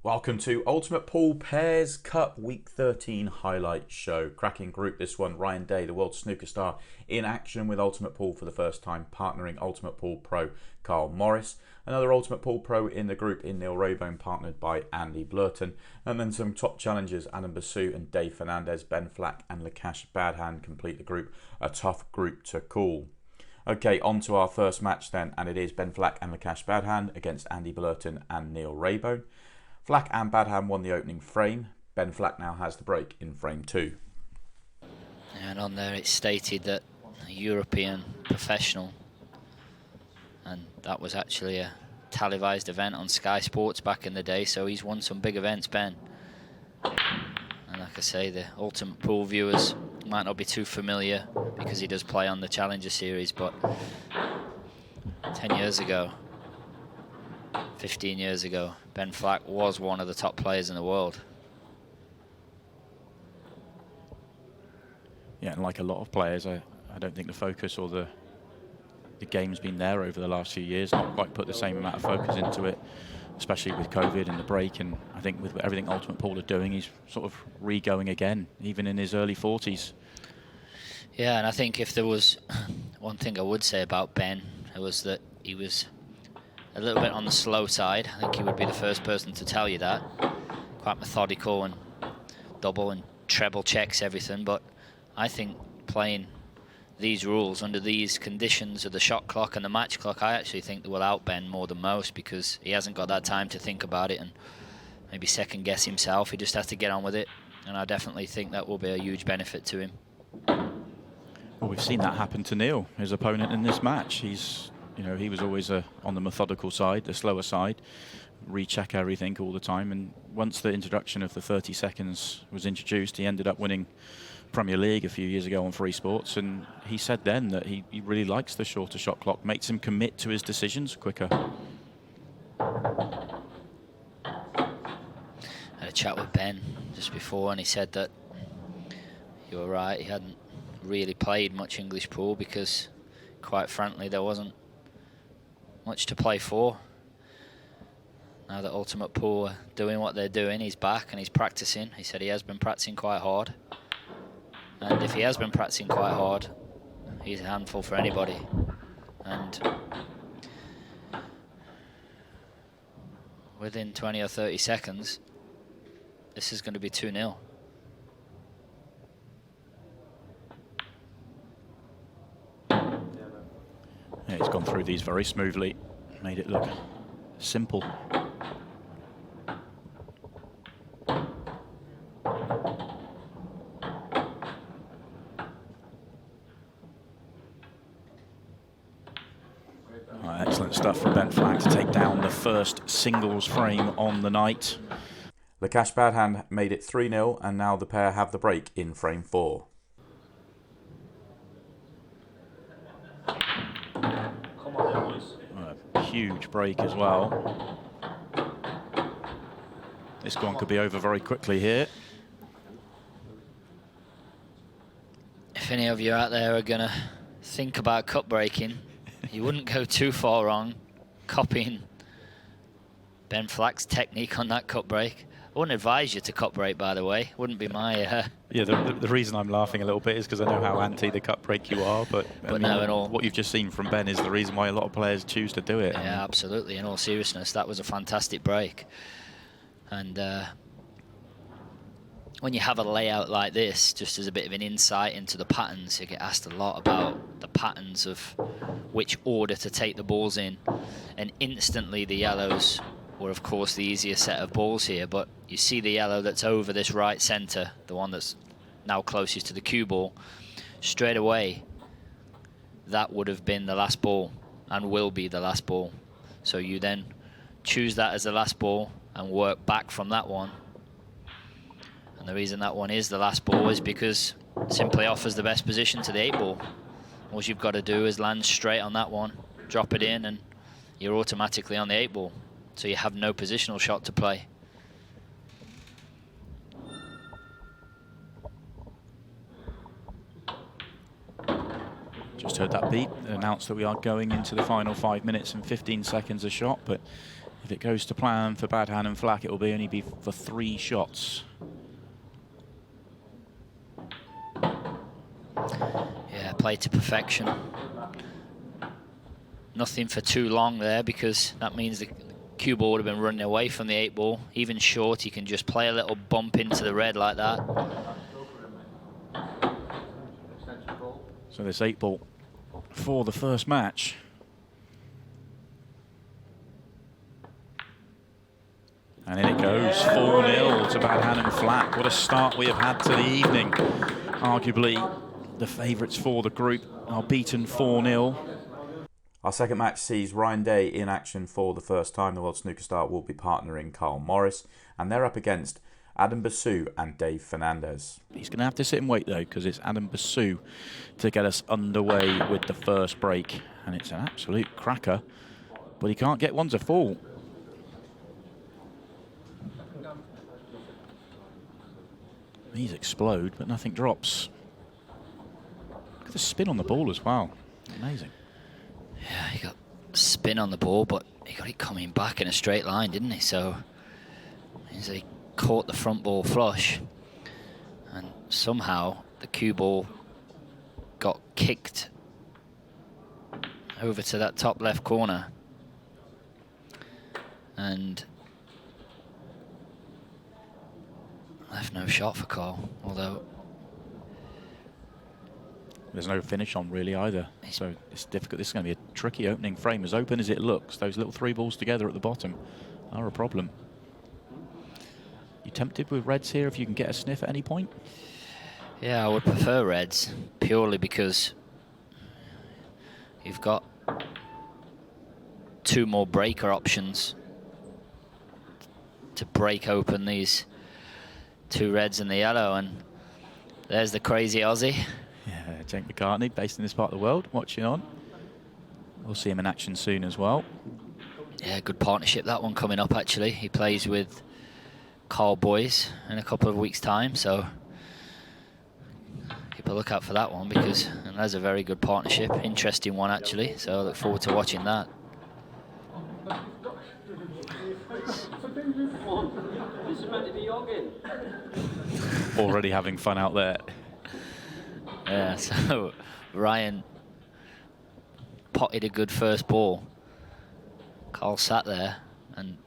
Welcome to Ultimate Pool Pairs Cup Week 13 highlight show. Cracking group this one. Ryan Day, the world snooker star, in action with Ultimate Pool for the first time, partnering Ultimate Pool Pro Carl Morris. Another Ultimate Pool Pro in the group in Neil Raybone, partnered by Andy Blurton. And then some top challengers, Bassoo and Dave Fernandez, Ben Flack and Lakesh Badhan complete the group. A tough group to call. Okay, on to our first match then, and it is Ben Flack and Lakesh Badhan against Andy Blurton and Neil Raybone. Flack and Badhan won the opening frame. Ben Flack now has the break in frame 2. And on there it's stated that a European professional, and that was actually a televised event on Sky Sports back in the day, so he's won some big events, Ben. And like I say, the Ultimate Pool viewers might not be too familiar because he does play on the Challenger Series, but 10 years ago, 15 years ago, Ben Flack was one of the top players in the world. Yeah, and like a lot of players, I don't think the focus or the game's been there over the last few years. Not quite put the same amount of focus into it, especially with COVID and the break. And I think with everything Ultimate Pool are doing, he's sort of re-going again, even in his early 40s. Yeah, and I think if there was one thing I would say about Ben, it was that he was a little bit on the slow side. I think he would be the first person to tell you that. Quite methodical and double and treble checks everything, but I think playing these rules under these conditions of the shot clock and the match clock, I actually think they will out Ben more than most, because he hasn't got that time to think about it and maybe second guess himself. He just has to get on with it, and I definitely think that will be a huge benefit to him. Well, we've seen that happen to Neil, his opponent in this match. He was always on the methodical side, the slower side, recheck everything all the time. And once the introduction of the 30 seconds was introduced, he ended up winning Premier League a few years ago on Free Sports. And he said then that he really likes the shorter shot clock, makes him commit to his decisions quicker. I had a chat with Ben just before, and he said that you were right, he hadn't really played much English pool because, quite frankly, there wasn't much to play for. Now that Ultimate Pool are doing what they're doing, he's back and he's practicing. He said he has been practicing quite hard. And if he has been practicing quite hard, he's a handful for anybody. And within 20 or 30 seconds, this is going to be 2-0. Yeah, he's gone through these very smoothly, made it look simple. Excellent stuff from Ben Flack to take down the first singles frame on the night. Lakesh Badhan made it 3-0, and now the pair have the break in frame 4. A huge break as well. This one could be over very quickly here. If any of you out there are going to think about cup breaking, you wouldn't go too far wrong copying Ben Flack's technique on that cup break. I wouldn't advise you to cup break, by the way. Wouldn't be my... Yeah, the reason I'm laughing a little bit is because I know how anti the cup break you are, but I mean, no, in all... what you've just seen from Ben is the reason why a lot of players choose to do it. Yeah, absolutely. In all seriousness, that was a fantastic break. And when you have a layout like this, just as a bit of an insight into the patterns, you get asked a lot about the patterns of which order to take the balls in. And instantly the yellows were, of course, the easier set of balls here. But you see the yellow that's over this right centre, the one that's now closest to the cue ball. Straight away, that would have been the last ball and will be the last ball. So you then choose that as the last ball and work back from that one. And the reason that one is the last ball is because it simply offers the best position to the 8-ball. All you've got to do is land straight on that one, drop it in, and you're automatically on the 8-ball. So you have no positional shot to play. Just heard that beat. It announced that we are going into the final 5 minutes and 15 seconds a shot, but If it goes to plan for Badhan and Flack, it will only be for 3 shots. Yeah, played to perfection. Nothing for too long there, because that means the cue ball would have been running away from the 8 ball. Even short, he can just play a little bump into the red like that. So this 8 ball for the first match. And in it goes, 4-0 to Badhan and Flack. What a start we have had to the evening. Arguably, the favourites for the group are beaten 4-0. Our second match sees Ryan Day in action for the first time. The World Snooker star will be partnering Carl Morris, and they're up against Adam Bassoo and Dave Fernandez. He's going to have to sit and wait, though, because it's Adam Bassoo to get us underway with the first break. And it's an absolute cracker, but he can't get one to fall. These explode, but nothing drops. Look at the spin on the ball as well. Amazing. Yeah, he got spin on the ball, but he got it coming back in a straight line, didn't he? So he caught the front ball flush, and somehow the cue ball got kicked over to that top left corner, and left no shot for Carl, although there's no finish on really either, so it's difficult. This is going to be a tricky opening frame. As open as it looks, those little 3 balls together at the bottom are a problem. You tempted with reds here if you can get a sniff at any point? yeah, I would prefer reds, purely because you've got 2 more breaker options to break open these 2 reds and the yellow, and there's the crazy Aussie. Yeah, Jake McCartney, based in this part of the world, watching on. We'll see him in action soon as well. Yeah, good partnership, that one coming up actually. He plays with Carl Boys in a couple of weeks' time, so keep a look out for that one, because that's a very good partnership. Interesting one actually, so I look forward to watching that. Already having fun out there. Yeah, so Ryan potted a good first ball. Carl sat there and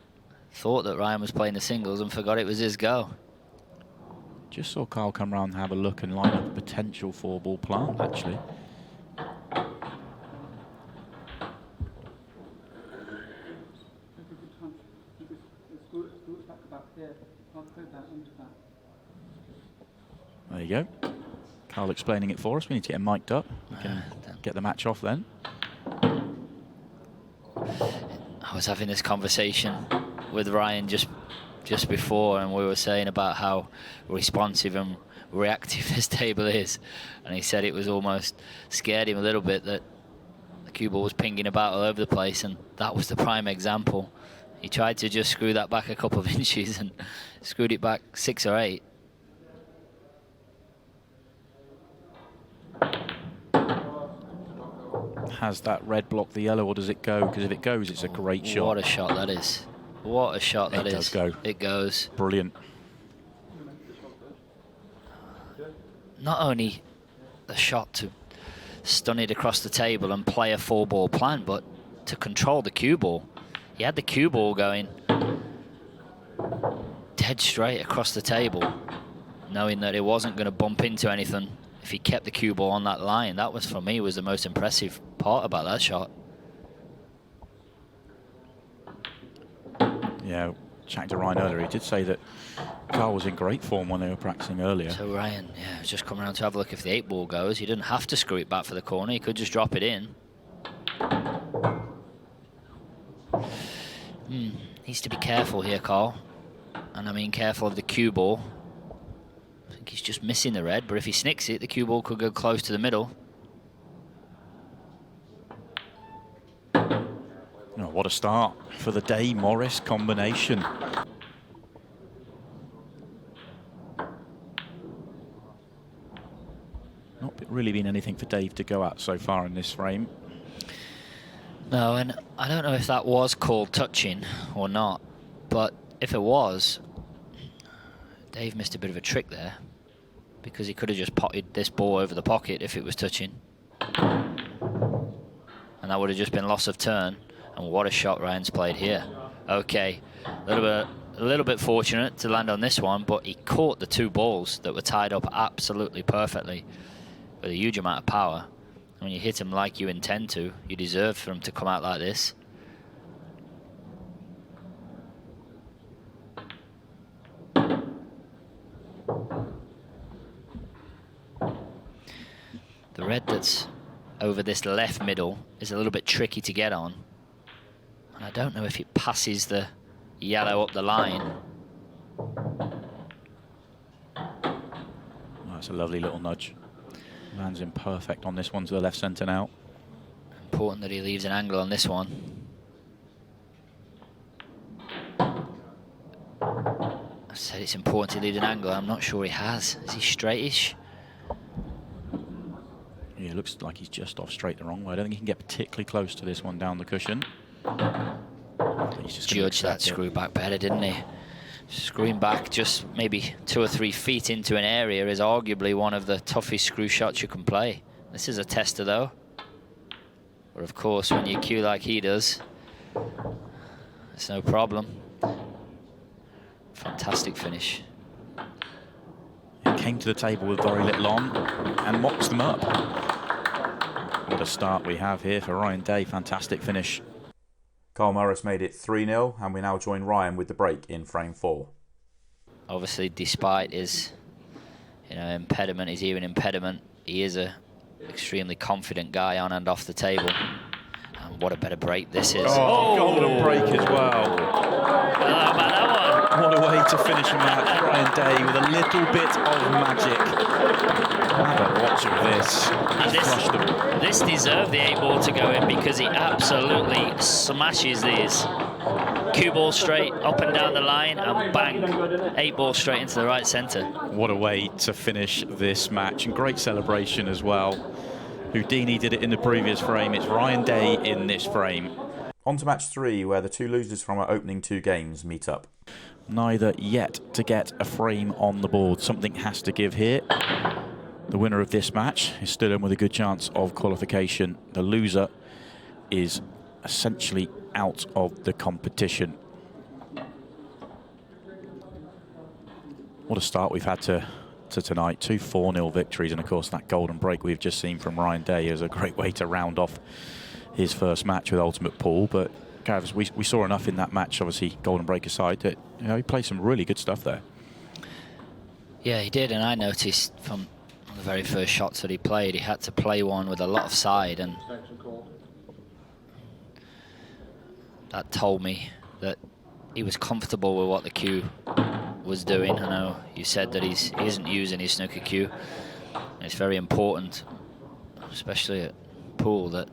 thought that Ryan was playing the singles and forgot it was his go. Just saw Carl come round and have a look and line up a potential 4-ball plant, actually. There you go. Carl explaining it for us. We need to get him mic'd up. We can get the match off then. I was having this conversation with Ryan just before, and we were saying about how responsive and reactive this table is, and he said it was almost scared him a little bit that the cue ball was pinging about all over the place, and that was the prime example. He tried to just screw that back a couple of inches and screwed it back 6 or 8. Has that red blocked the yellow, or does it go? Because if it goes, it's a great shot. What a shot that is. What a shot that is. It does go. It goes. Brilliant. Not only the shot to stun it across the table and play a 4-ball plan, but to control the cue ball. He had the cue ball going dead straight across the table, knowing that it wasn't going to bump into anything if he kept the cue ball on that line. That was, for me, was the most impressive part about that shot. Yeah, chatting to Ryan earlier, he did say that Carl was in great form when they were practicing earlier. So Ryan, yeah, was just coming around to have a look if the 8-ball goes. He didn't have to screw it back for the corner. He could just drop it in. Needs to be careful here, Carl. And I mean careful of the cue ball. I think he's just missing the red, but if he snicks it, the cue ball could go close to the middle. Oh, what a start for the Day-Morris combination. Not really been anything for Dave to go at so far in this frame. No, and I don't know if that was called touching or not, but if it was, Dave missed a bit of a trick there, because he could have just potted this ball over the pocket if it was touching. And that would have just been loss of turn. And what a shot Ryan's played here. Okay, a little bit fortunate to land on this one, but he caught the two balls that were tied up absolutely perfectly with a huge amount of power. And when you hit them like you intend to, you deserve for them to come out like this. The red that's over this left middle is a little bit tricky to get on. And I don't know if it passes the yellow up the line. That's a lovely little nudge. Lands in perfect on this one to the left centre now. Important that he leaves an angle on this one. I said it's important to leave an angle. I'm not sure he has. Is he straightish? Yeah, it looks like he's just off straight the wrong way. I don't think he can get particularly close to this one down the cushion. He's just judged that screw back better, didn't he? Screwing back just maybe 2 or 3 feet into an area is arguably one of the toughest screw shots you can play. This is a tester though. But of course, when you cue like he does, it's no problem. Fantastic finish. He came to the table with very little on and mops them up. What a start we have here for Ryan Day. Fantastic finish. Carl Morris made it 3-0, and we now join Ryan with the break in frame 4. Obviously, despite his impediment, his hearing impediment, he is a extremely confident guy on and off the table. And what a better break this is. Oh, golden break as well. How about that one? What a way to finish a match. Ryan Day with a little bit of magic. Have a watch of this. This deserved the 8-ball to go in, because he absolutely smashes these. Cue ball straight up and down the line, and bang, 8-ball straight into the right centre. What a way to finish this match, and great celebration as well. Houdini did it in the previous frame. It's Ryan Day in this frame. On to match 3, where the two losers from our opening 2 games meet up. Neither yet to get a frame on the board. Something has to give here. The winner of this match is still in with a good chance of qualification. The loser is essentially out of the competition. What a start we've had to tonight. 2 4-0 victories, and of course that golden break we've just seen from Ryan Day is a great way to round off his first match with Ultimate Pool. But Gavs, we saw enough in that match, obviously golden break aside, that he played some really good stuff there. Yeah, he did, and I noticed from the very first shots that he played, he had to play one with a lot of side, and that told me that he was comfortable with what the cue was doing. I know you said that he isn't using his snooker cue, and it's very important, especially at pool, that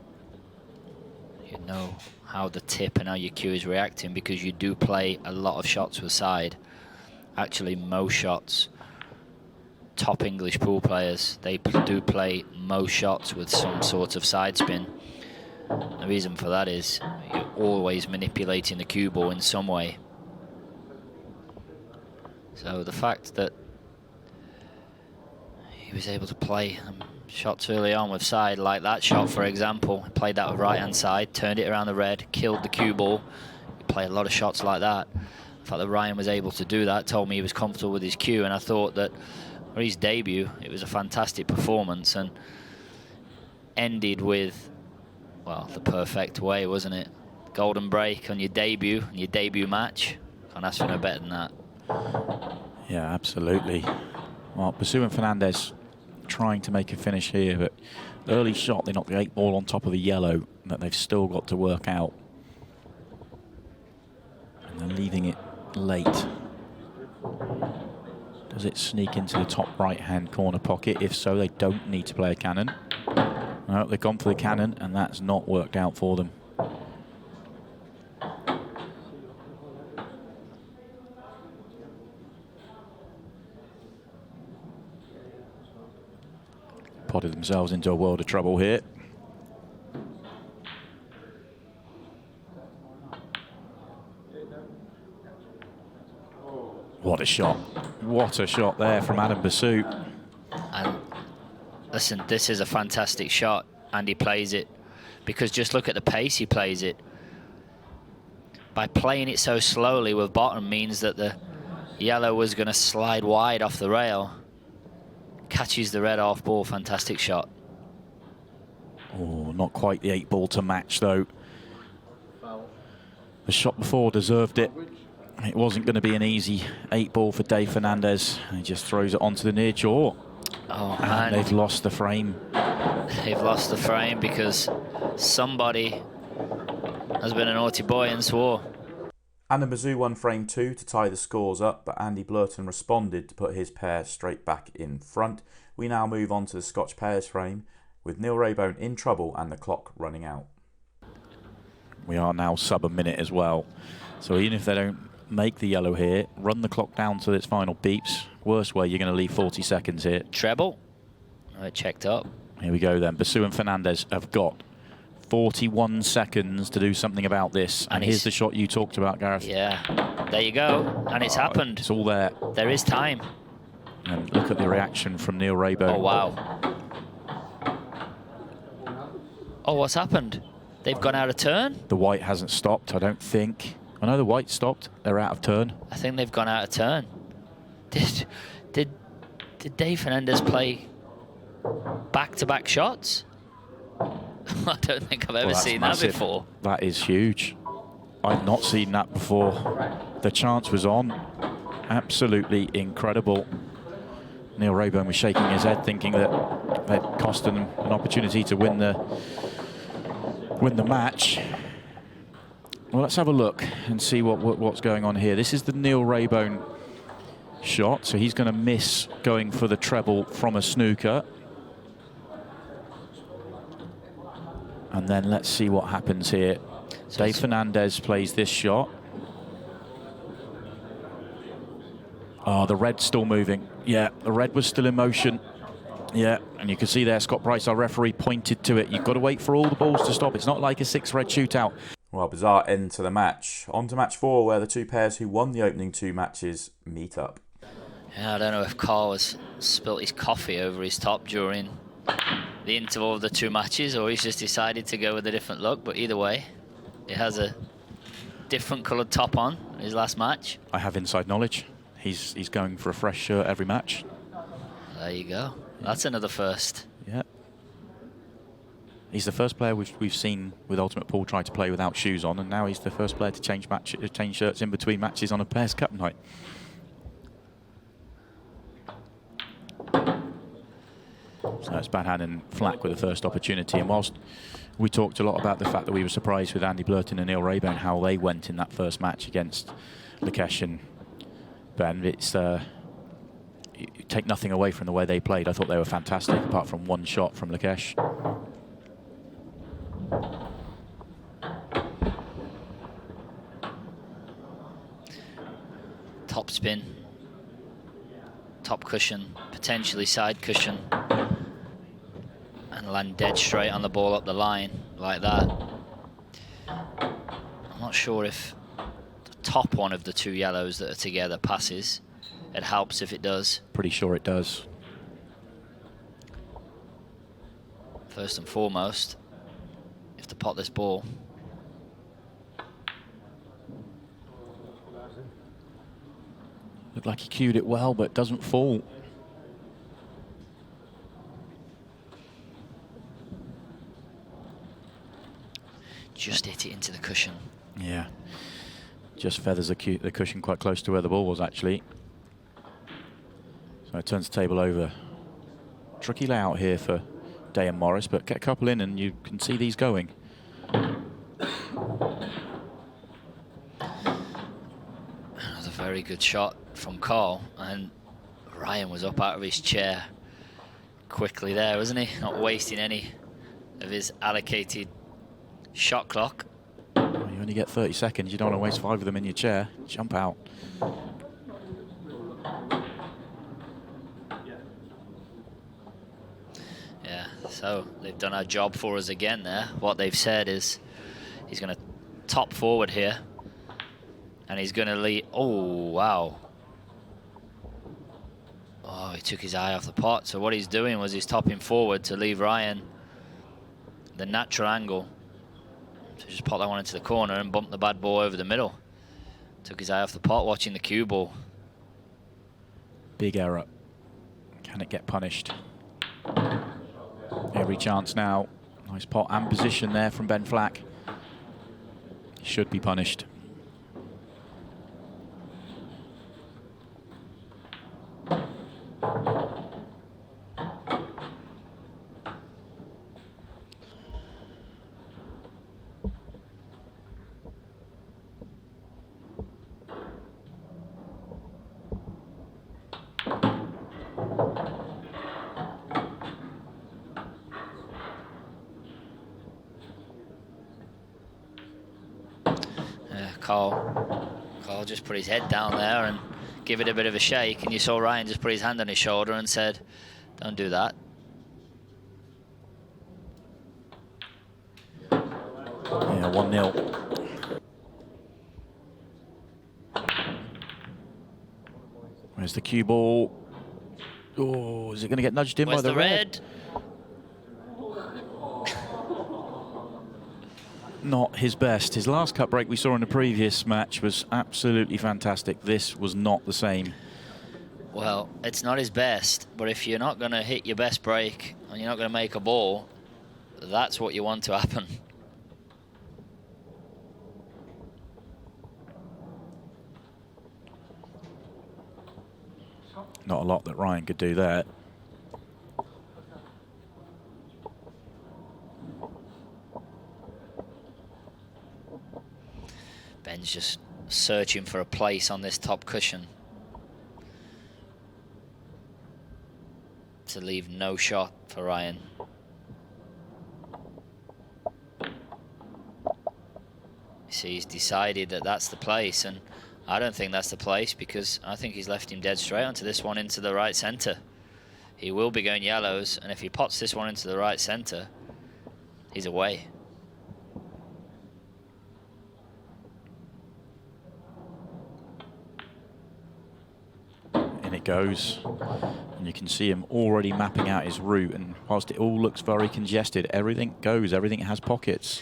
you know how the tip and how your cue is reacting, because you do play a lot of shots with side. Actually, most shots, top English pool players, they do play most shots with some sort of side spin. The reason for that is you're always manipulating the cue ball in some way. So the fact that he was able to play shots early on with side, like that shot for example, he played that with right hand side, turned it around the red, killed the cue ball. He played a lot of shots like that. The fact that Ryan was able to do that told me he was comfortable with his cue, and I thought that for his debut it was a fantastic performance, and ended with, well, the perfect way, wasn't it? Golden break on your debut match. Can't ask for no better than that. Yeah, absolutely. Well, Bassoo and Fernandez trying to make a finish here, but the early shot, they knocked the 8-ball on top of the yellow that they've still got to work out. And they're leaving it late. Does it sneak into the top right-hand corner pocket? If so, they don't need to play a cannon. No, they've gone for the cannon, and that's not worked out for them. Potted themselves into a world of trouble here. What a shot. What a shot there from Adam Bassoo. And listen, this is a fantastic shot, and he plays it. Because just look at the pace he plays it. By playing it so slowly with bottom means that the yellow was going to slide wide off the rail. Catches the red off ball. Fantastic shot. Oh, not quite the 8 ball to match, though. The shot before deserved it. It wasn't going to be an easy 8 ball for Dave Fernandez. He just throws it onto the near jaw. Oh, and man. They've lost the frame. They've lost the frame because somebody has been a naughty boy and swore. Adam Bassoo won frame 2 to tie the scores up, but Andy Blurton responded to put his pair straight back in front. We now move on to the Scotch pairs frame, with Neil Raybone in trouble and the clock running out. We are now sub a minute as well. So even if they don't make the yellow here, run the clock down to its final beeps. Worst way, you're going to leave 40 seconds here. Treble. Oh, it checked up. Here we go then. Bassoo and Fernandez have got 41 seconds to do something about this. And here's the shot you talked about, Gareth. Yeah, there you go. And it's happened. It's all there. There is time. And look at the reaction from Neil Raybone. Oh, wow. Oh, what's happened? They've gone out of turn? The white hasn't stopped, I don't think. I know the white stopped. They're out of turn. I think they've gone out of turn. Did Dave Fernandez play back-to-back shots? I don't think I've ever seen massive. that before. That is huge. I've not seen that before. The chance was on. Absolutely incredible. Neil Raybone was shaking his head, thinking that they'd cost him an opportunity to win the match. Well, let's have a look and see what's going on here. This is the Neil Raybone shot, so he's going to miss going for the treble from a snooker. And then let's see what happens here. So Dave Fernandez plays this shot. Oh, the red's still moving. Yeah, the red was still in motion. Yeah, and you can see there, Scott Price, our referee, pointed to it. You've got to wait for all the balls to stop. It's not like a 6-red shootout. Well, bizarre end to the match. On to match 4, where the two pairs who won the opening 2 matches meet up. Yeah, I don't know if Carl has spilt his coffee over his top during the interval of the 2 matches, or he's just decided to go with a different look. But either way, he has a different coloured top on in his last match. I have inside knowledge. He's going for a fresh shirt every match. There you go. That's another first. Yeah. He's the first player we've seen with Ultimate Pool try to play without shoes on, and now he's the first player to change shirts in between matches on a Pairs Cup night. So it's Badhan and Flack with the first opportunity. And whilst we talked a lot about the fact that we were surprised with Andy Blurton and Neil Raybone, how they went in that first match against Lakesh and Ben, it's you take nothing away from the way they played. I thought they were fantastic, apart from one shot from Lakesh. Top spin, top cushion, potentially side cushion, and land dead straight on the ball up the line like that. I'm not sure if the top one of the 2 yellows that are together passes. It helps if it does. Pretty sure it does. First and foremost, you have to pot this ball. Looked like he cued it well, but doesn't fall. Just hit it into the cushion. Yeah. Just feathers the cushion quite close to where the ball was, actually. So it turns the table over. Tricky layout here for Day and Morris, but get a couple in and you can see these going. Another very good shot from Carl, and Ryan was up out of his chair quickly there, wasn't he? Not wasting any of his allocated shot clock. Well, you only get 30 seconds. You don't want to waste 5 of them in your chair. Jump out. Yeah, so they've done our job for us again there. What they've said is he's going to top forward here, and he's going to lead. Oh, wow. Oh, he took his eye off the pot. So what he's doing was he's topping forward to leave Ryan the natural angle. So just pop that one into the corner and bump the bad ball over the middle. Took his eye off the pot watching the cue ball. Big error. Can it get punished? Every chance now. Nice pot and position there from Ben Flack. He should be punished. Carl just put his head down there and give it a bit of a shake, and you saw Ryan just put his hand on his shoulder and said, "Don't do that." Yeah, 1-0. Where's the cue ball? Oh, is it going to get nudged in Where's by the red? Not his best. His last cut break we saw in the previous match was absolutely fantastic. This was not the same. Well, it's not his best, but if you're not going to hit your best break and you're not going to make a ball, that's what you want to happen. Not a lot that Ryan could do there. Ben's just searching for a place on this top cushion to leave no shot for Ryan. You see, he's decided that that's the place, and I don't think that's the place, because I think he's left him dead straight onto this one into the right centre. He will be going yellows, and if he pots this one into the right centre, he's away. In it goes, and you can see him already mapping out his route, and whilst it all looks very congested, everything goes, everything has pockets.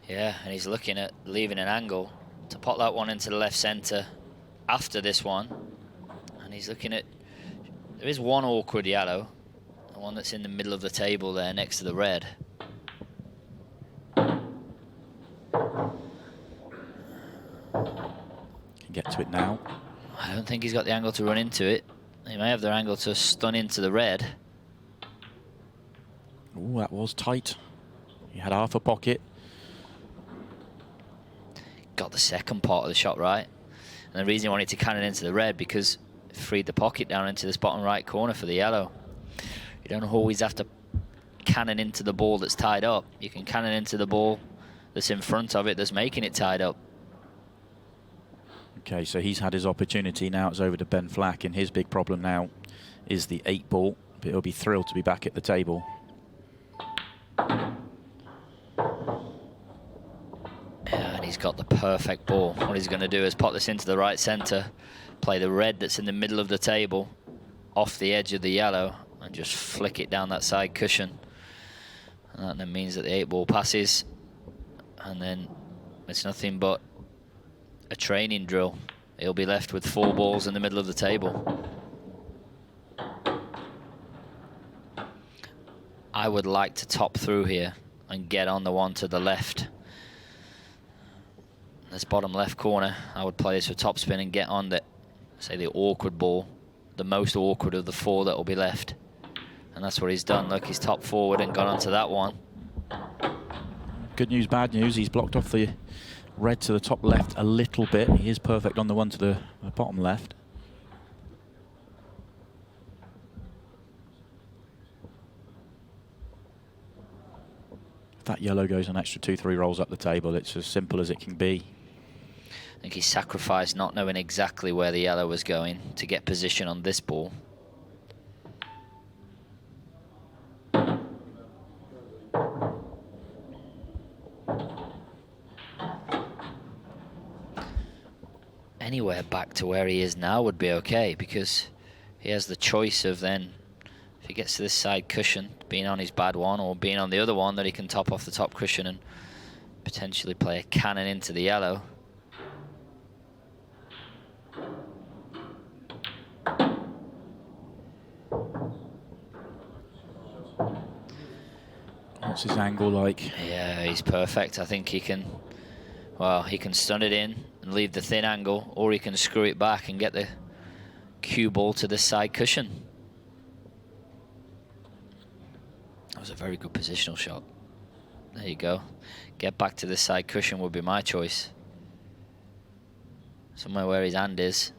Yeah, and he's looking at leaving an angle to pot that one into the left centre after this one, and he's looking at, there is one awkward yellow, the one that's in the middle of the table there next to the red. Can get to it now. I don't think he's got the angle to run into it. He may have the angle to stun into the red. Oh, that was tight. He had half a pocket. Got the second part of the shot right. And the reason he wanted to cannon into the red, because it freed the pocket down into this bottom right corner for the yellow. You don't always have to cannon into the ball that's tied up. You can cannon into the ball that's in front of it that's making it tied up. Okay, so he's had his opportunity. Now it's over to Ben Flack, and his big problem now is the 8 ball. But he'll be thrilled to be back at the table. Yeah, and he's got the perfect ball. What he's going to do is pop this into the right centre, play the red that's in the middle of the table off the edge of the yellow, and just flick it down that side cushion. And that then means that the 8 ball passes, and then it's nothing but a training drill. He'll be left with 4 balls in the middle of the table. I would like to top through here and get on the one to the left. This bottom left corner, I would play this for topspin and get on the, say, the awkward ball, the most awkward of the 4 that will be left. And that's what he's done. Look, he's top forward and got onto that one. Good news, bad news. He's blocked off the red to the top left a little bit. He is perfect on the one to the bottom left. If that yellow goes an extra 2-3 rolls up the table, it's as simple as it can be. I think he sacrificed not knowing exactly where the yellow was going to get position on this ball. Anywhere back to where he is now would be okay, because he has the choice of then, if he gets to this side cushion, being on his bad one or being on the other one, that he can top off the top cushion and potentially play a cannon into the yellow. What's his angle like? Yeah, he's perfect. I think he can, well, he can stun it in and leave the thin angle, or he can screw it back and get the cue ball to the side cushion. That was a very good positional shot. There you go. Get back to the side cushion would be my choice. Somewhere where his hand is.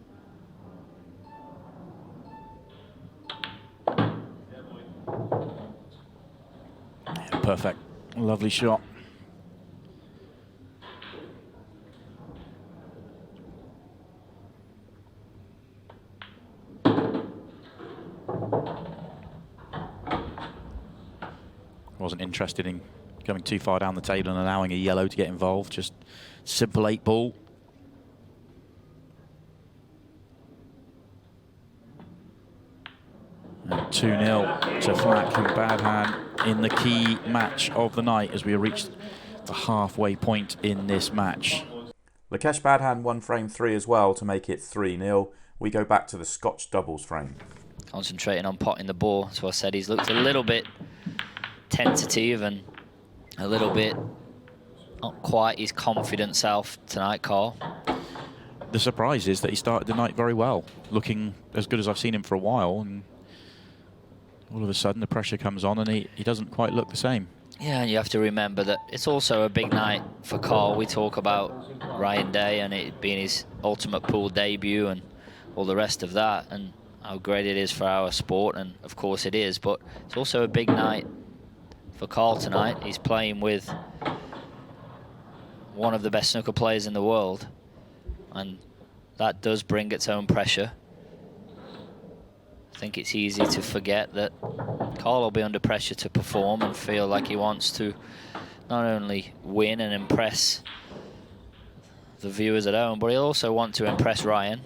Yeah, perfect. Lovely shot. Wasn't interested in going too far down the table and allowing a yellow to get involved. Just simple 8 ball. And 2-0 to Flack and Badhan in the key match of the night as we reached the halfway point in this match. Lakesh Badhan won frame 3 as well to make it 3-0. We go back to the Scotch doubles frame. Concentrating on potting the ball. So I said he's looked a little bit tentative and a little bit not quite his confident self tonight, Carl. The surprise is that he started the night very well, looking as good as I've seen him for a while, and all of a sudden the pressure comes on and he doesn't quite look the same. Yeah, and you have to remember that it's also a big night for Carl. We talk about Ryan Day and it being his ultimate pool debut and all the rest of that, and how great it is for our sport, and of course it is, but it's also a big night for Carl tonight. He's playing with one of the best snooker players in the world, and that does bring its own pressure. I think it's easy to forget that Carl will be under pressure to perform and feel like he wants to not only win and impress the viewers at home, but he'll also want to impress Ryan.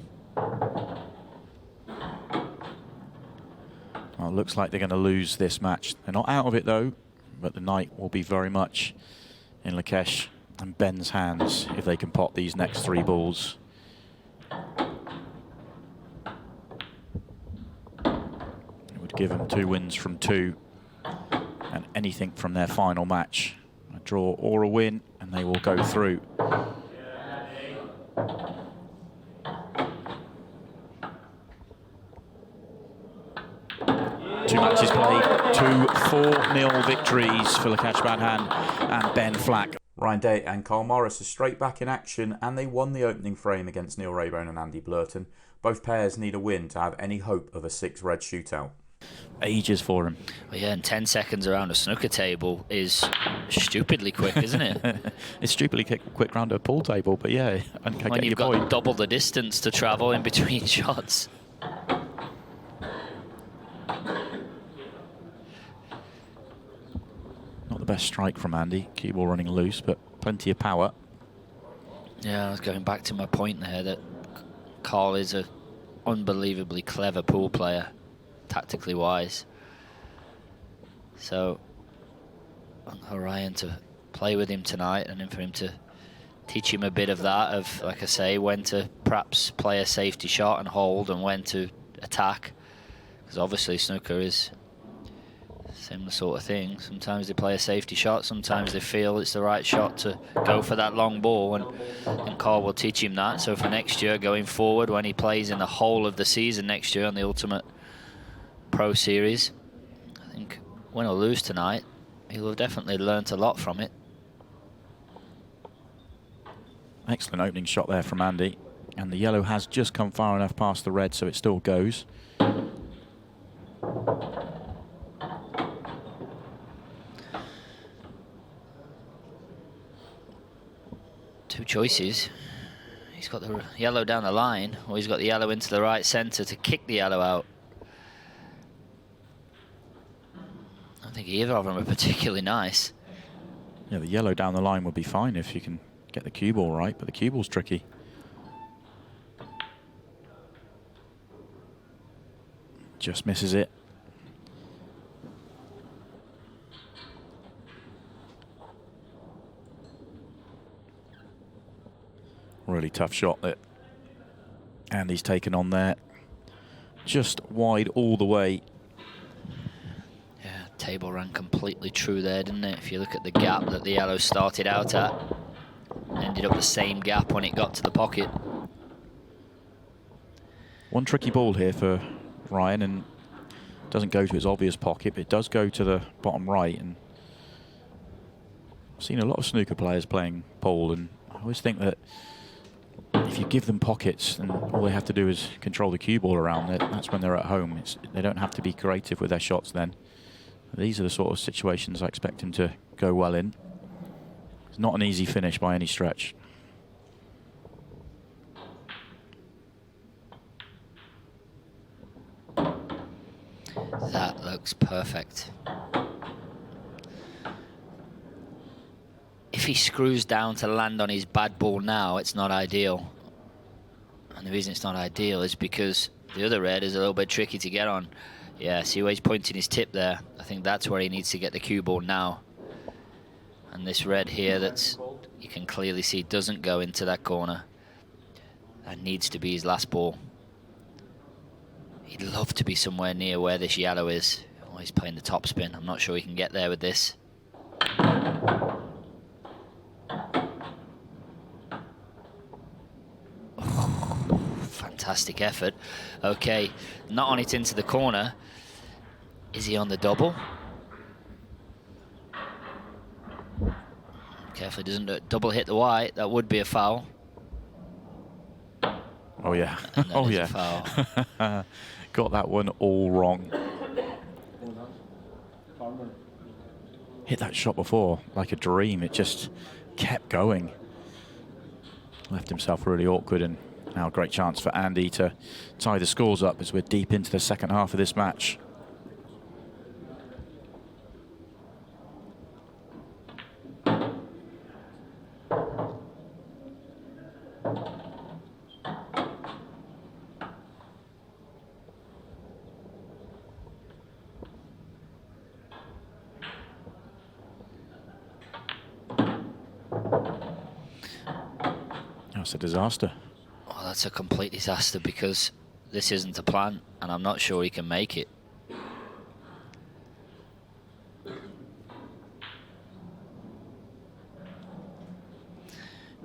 Well, it looks like they're going to lose this match. They're not out of it though, but the night will be very much in Lakesh and Ben's hands if they can pot these next 3 balls. It would give them 2 wins from 2 and anything from their final match. A draw or a win and they will go through. Two matches played, 2 4-0 victories for Lakesh Badhan and Ben Flack. Ryan Day and Carl Morris are straight back in action, and they won the opening frame against Neil Raybone and Andy Blurton. Both pairs need a win to have any hope of a 6-red shootout. Ages for him. Well, yeah, and 10 seconds around a snooker table is stupidly quick, isn't it? It's stupidly quick round a pool table, but yeah, I when get you've your got point. double the distance to travel in between shots. Not the best strike from Andy. Cue ball running loose, but plenty of power. Yeah, I was going back to my point there that Carl is an unbelievably clever pool player, tactically wise. So, for Ryan to play with him tonight and for him to teach him a bit of that, of, like I say, when to perhaps play a safety shot and hold and when to attack. Because obviously snooker is similar sort of thing. Sometimes they play a safety shot, sometimes they feel it's the right shot to go for that long ball, and Carl will teach him that. So for next year, going forward, when he plays in the whole of the season next year on the Ultimate Pro Series, I think win or lose tonight, he'll have definitely learnt a lot from it. Excellent opening shot there from Andy, and the yellow has just come far enough past the red, so it still goes. Two choices. He's got the yellow down the line, or he's got the yellow into the right centre to kick the yellow out. I don't think either of them are particularly nice. Yeah, the yellow down the line would be fine if you can get the cue ball right, but the cue ball's tricky. Just misses it. Really tough shot that Andy's taken on there. Just wide all the way. Yeah, table ran completely true there, didn't it? If you look at the gap that the yellow started out at, ended up the same gap when it got to the pocket. One tricky ball here for Ryan, and doesn't go to its obvious pocket, but it does go to the bottom right. And I've seen a lot of snooker players playing pole, and I always think that if you give them pockets and all they have to do is control the cue ball around it, that's when they're at home. They don't have to be creative with their shots then. These are the sort of situations I expect him to go well in. It's not an easy finish by any stretch. That looks perfect. If he screws down to land on his bad ball now, it's not ideal. And the reason it's not ideal is because the other red is a little bit tricky to get on. Yeah, see where he's pointing his tip there? I think that's where he needs to get the cue ball now. And this red here, that's, you can clearly see, doesn't go into that corner. That needs to be his last ball. He'd love to be somewhere near where this yellow is. Oh, he's playing the top spin. I'm not sure he can get there with this. Oh, fantastic effort. Okay, not on it into the corner. Is he on the double? Careful he doesn't double hit the white. That would be a foul. Oh yeah. Oh yeah. Foul. Got that one all wrong. Hit that shot before like a dream. It just kept going. Left himself really awkward, and now a great chance for Andy to tie the scores up as we're deep into the second half of this match. That's a disaster. Well, that's a complete disaster because this isn't a plan, and I'm not sure he can make it.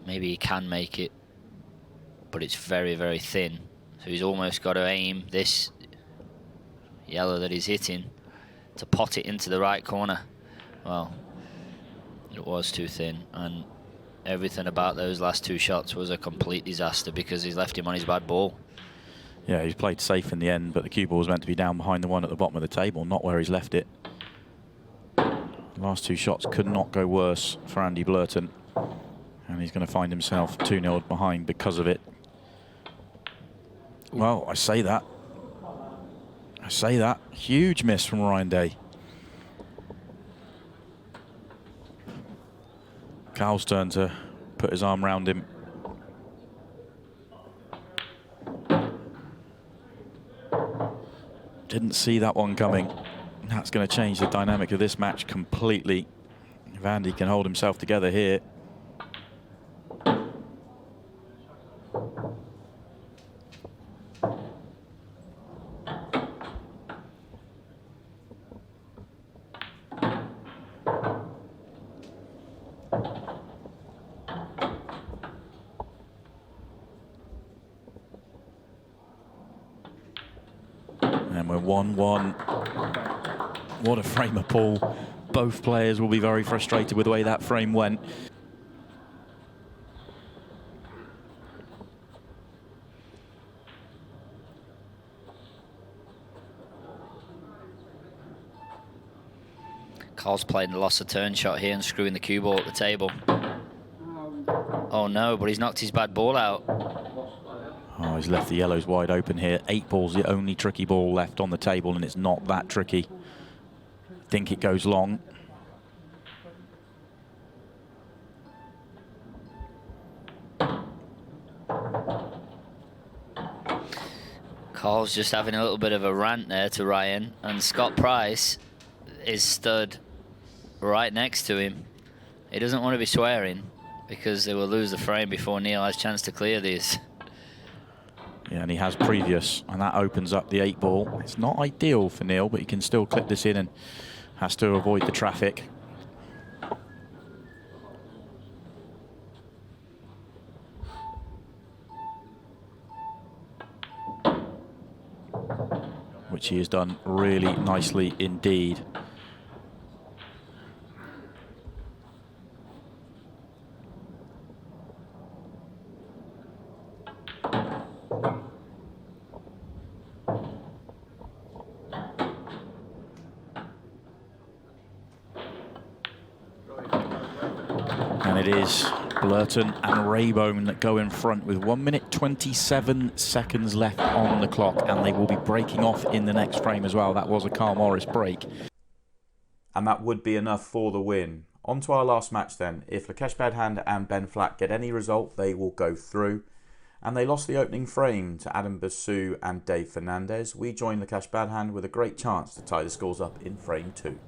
Maybe he can make it, but it's very, very thin. So he's almost got to aim this yellow that he's hitting to pot it into the right corner. Well, it was too thin, and everything about those last two shots was a complete disaster because he's left him on his bad ball. Yeah, he's played safe in the end, but the cue ball was meant to be down behind the one at the bottom of the table, not where he's left it. The last two shots could not go worse for Andy Blurton, and he's going to find himself 2-0 behind because of it. Well, I say that. Huge miss from Ryan Day. Carl's turn to put his arm round him. Didn't see that one coming. That's going to change the dynamic of this match completely. If Andy can hold himself together here. And we're 1-1. What a frame of ball. Both players will be very frustrated with the way that frame went. Carl's playing the loss of turn shot here and screwing the cue ball at the table. Oh no, but he's knocked his bad ball out. Oh, he's left the yellows wide open here. 8 ball's the only tricky ball left on the table, and it's not that tricky. Think it goes long. Cole's just having a little bit of a rant there to Ryan, and Scott Price is stood right next to him. He doesn't want to be swearing because they will lose the frame before Neil has a chance to clear these. Yeah, and he has previous, and that opens up the 8-ball. It's not ideal for Neil, but he can still clip this in and has to avoid the traffic. Which he has done really nicely indeed. And it is Blurton and Raybone that go in front with 1 minute 27 seconds left on the clock, and they will be breaking off in the next frame as well. That was a Carl Morris break. And that would be enough for the win. On to our last match then. If Lakesh Badhan and Ben Flack get any result, they will go through. And they lost the opening frame to Adam Bassoo and Dave Fernandez. We join Lakesh Badhan with a great chance to tie the scores up in frame 2.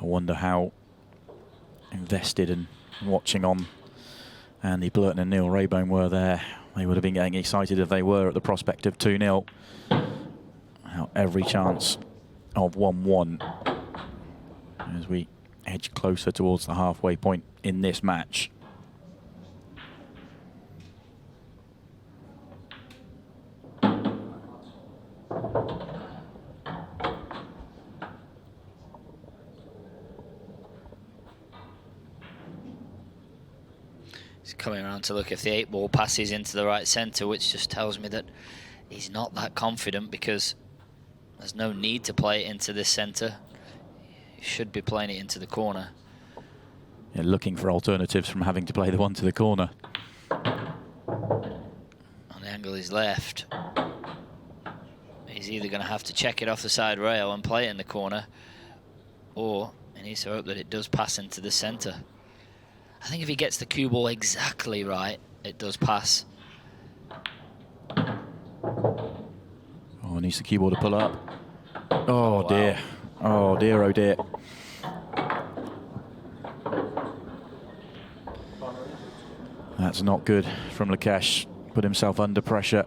I wonder how invested and watching on Andy Blurton and Neil Raybone were there. They would have been getting excited if they were at the prospect of 2-0. Now every chance of 1-1 as we edge closer towards the halfway point in this match. Coming around to look if the 8-ball passes into the right centre, which just tells me that he's not that confident because there's no need to play it into this centre. He should be playing it into the corner. Yeah, looking for alternatives from having to play the one to the corner. On the angle he's left, he's either going to have to check it off the side rail and play it in the corner, or he needs to hope that it does pass into the centre. I think if he gets the cue ball exactly right, it does pass. Oh, needs the cue ball to pull up. Oh, dear. Oh, dear, oh, dear. That's not good from Lakesh. Put himself under pressure.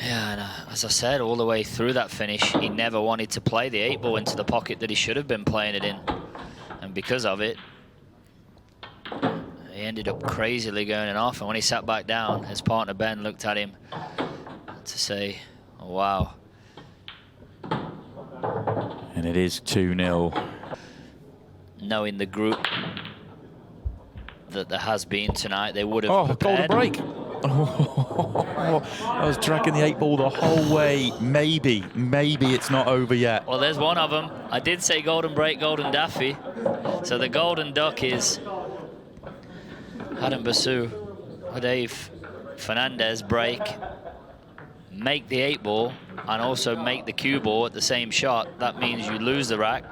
Yeah, and as I said, all the way through that finish, he never wanted to play the 8-ball into the pocket that he should have been playing it in. And because of it, he ended up crazily going off, and when he sat back down, his partner Ben looked at him to say, oh, wow. And it is 2-0. Knowing the group that there has been tonight, they would have prepared. Golden break. Oh, I was tracking the 8-ball the whole way. Maybe it's not over yet. Well, there's one of them. I did say golden break, golden daffy. So the golden duck is Adam Bassoo, Dave Fernandez break, make the 8-ball, and also make the cue ball at the same shot. That means you lose the rack.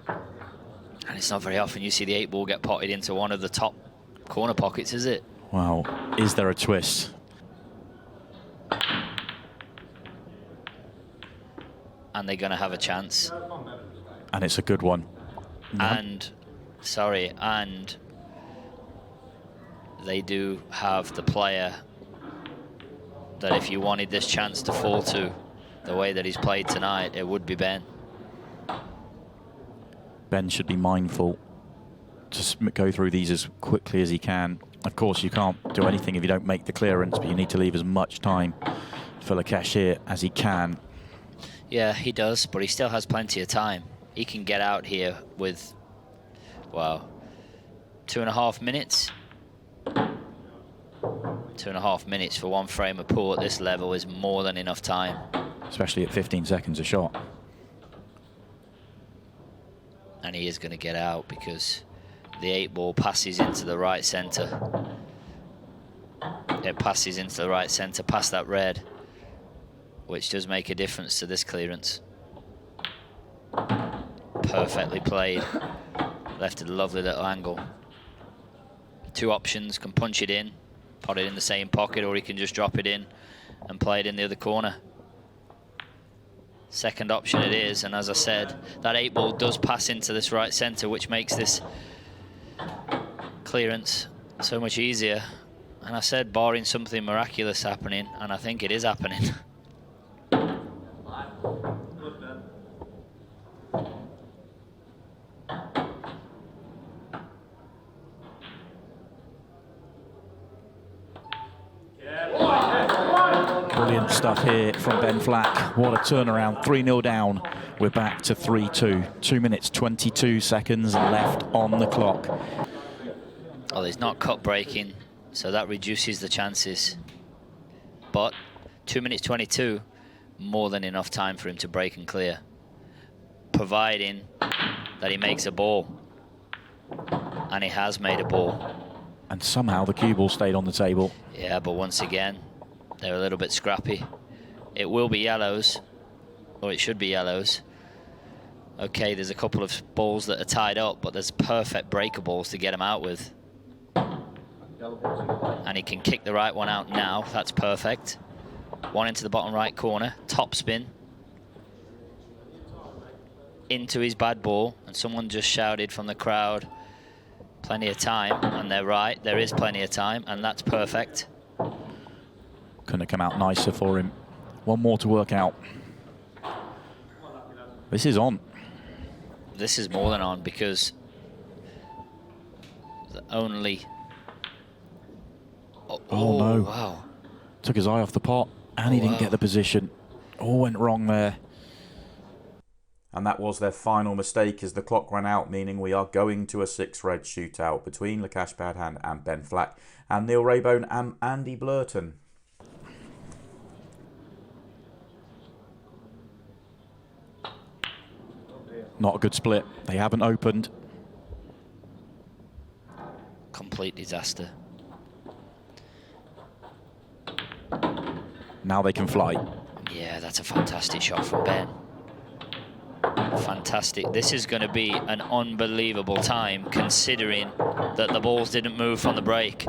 And it's not very often you see the 8-ball get potted into one of the top corner pockets, is it? Wow, is there a twist? And they're going to have a chance. And it's a good one. And they do have the player that if you wanted this chance to fall to the way that he's played tonight, it would be Ben. Ben should be mindful to go through these as quickly as he can. Of course, you can't do anything if you don't make the clearance, but you need to leave as much time for Lakesh here as he can. Yeah, he does, but he still has plenty of time. He can get out here with, wow, 2.5 minutes. 2.5 minutes for one frame of pool at this level is more than enough time. Especially at 15 seconds a shot. And he is going to get out because the 8-ball passes into the right centre. It passes into the right centre past that red, which does make a difference to this clearance. perfectly played. Left a lovely little angle. Two options, can punch it in, put it in the same pocket, or he can just drop it in and play it in the other corner. Second option it is, and as I said, that 8-ball does pass into this right centre, which makes this clearance so much easier. And I said, barring something miraculous happening, and I think it is happening. Brilliant stuff here from Ben Flack. What a turnaround. 3-0 down. We're back to 3-2. 2 minutes, 22 seconds left on the clock. Well, he's not cut breaking, so that reduces the chances. But 2 minutes 22, more than enough time for him to break and clear, providing that he makes a ball. And he has made a ball. And somehow the cue ball stayed on the table. Yeah, but once again, they're a little bit scrappy. It will be yellows, or it should be yellows. Okay, there's a couple of balls that are tied up, but there's perfect breaker balls to get him out with. And he can kick the right one out now. That's perfect. One into the bottom right corner, top spin. Into his bad ball, and someone just shouted from the crowd, plenty of time, and they're right, there is plenty of time, and that's perfect. Couldn't have come out nicer for him. One more to work out. This is on. This is more than on, because the only... Oh, no. Wow. Took his eye off the pot, and he didn't get the position. All went wrong there. And that was their final mistake as the clock ran out, meaning we are going to a 6-red shootout between Lakesh Badhan and Ben Flack, and Neil Raybone and Andy Blurton. Not a good split. They haven't opened. Complete disaster. Now they can fly. Yeah, that's a fantastic shot from Ben. Fantastic. This is going to be an unbelievable time, considering that the balls didn't move from the break.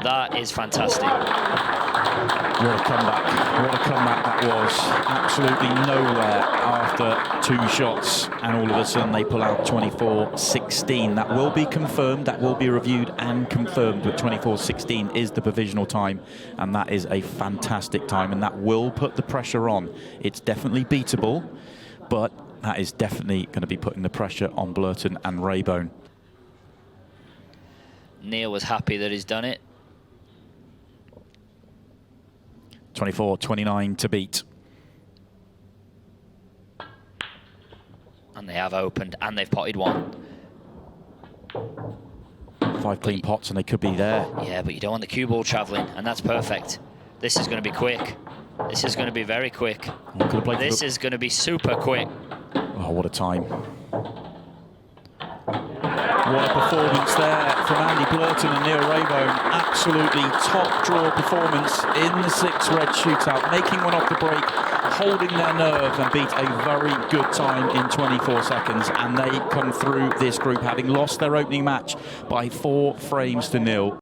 That is fantastic. What a comeback. What a comeback that was. Absolutely nowhere after 2 shots, and all of a sudden they pull out 24-16. That will be confirmed, that will be reviewed and confirmed, but 24-16 is the provisional time, and that is a fantastic time, and that will put the pressure on. It's definitely beatable, but that is definitely going to be putting the pressure on Blurton and Raybone. Neil was happy that he's done it. 24-29 to beat. And they have opened, and they've potted one. 5 clean pots and they could be there. Yeah, but you don't want the cue ball travelling, and that's perfect. This is going to be quick. This is going to be very quick. This is going to be super quick. Oh, what a time. What a performance there from Andy Blurton and Neil Raybone. Absolutely top draw performance in the 6-red shootout, making one off the break, holding their nerve, and beat a very good time in 24 seconds. And they come through this group having lost their opening match by 4 frames to 0.